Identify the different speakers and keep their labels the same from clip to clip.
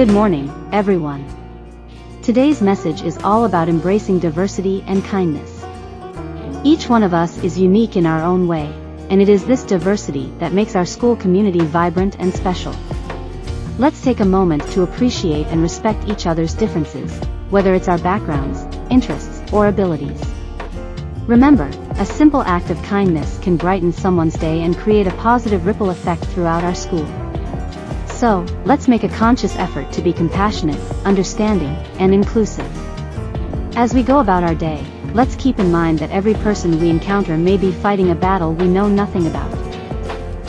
Speaker 1: Good morning, everyone. Today's message is all about embracing diversity and kindness. Each one of us is unique in our own way, and it is this diversity that makes our school community vibrant and special. Let's take a moment to appreciate and respect each other's differences, whether it's our backgrounds, interests, or abilities. Remember, a simple act of kindness can brighten someone's day and create a positive ripple effect throughout our school. So, let's make a conscious effort to be compassionate, understanding, and inclusive. As we go about our day, let's keep in mind that every person we encounter may be fighting a battle we know nothing about.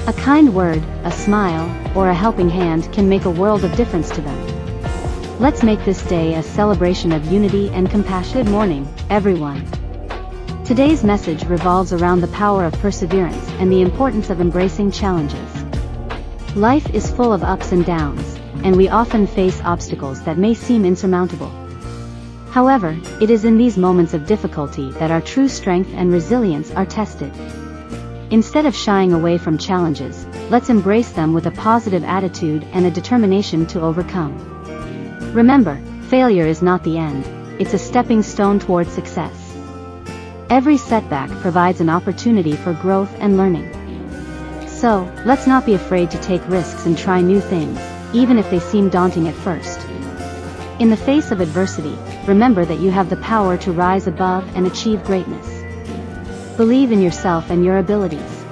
Speaker 1: A kind word, a smile, or a helping hand can make a world of difference to them. Let's make this day a celebration of unity and compassion. Good morning, everyone. Today's message revolves around the power of perseverance and the importance of embracing challenges. Life is full of ups and downs, and we often face obstacles that may seem insurmountable. However, it is in these moments of difficulty that our true strength and resilience are tested. Instead of shying away from challenges, let's embrace them with a positive attitude and a determination to overcome. Remember, failure is not the end, it's a stepping stone toward success. Every setback provides an opportunity for growth and learning. So, let's not be afraid to take risks and try new things, even if they seem daunting at first. In the face of adversity, remember that you have the power to rise above and achieve greatness. Believe in yourself and your abilities.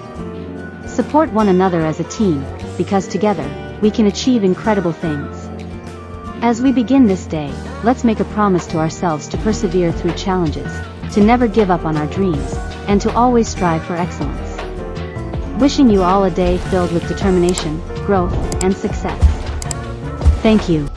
Speaker 1: Support one another as a team, because together, we can achieve incredible things. As we begin this day, let's make a promise to ourselves to persevere through challenges, to never give up on our dreams, and to always strive for excellence. Wishing you all a day filled with determination, growth, and success. Thank you.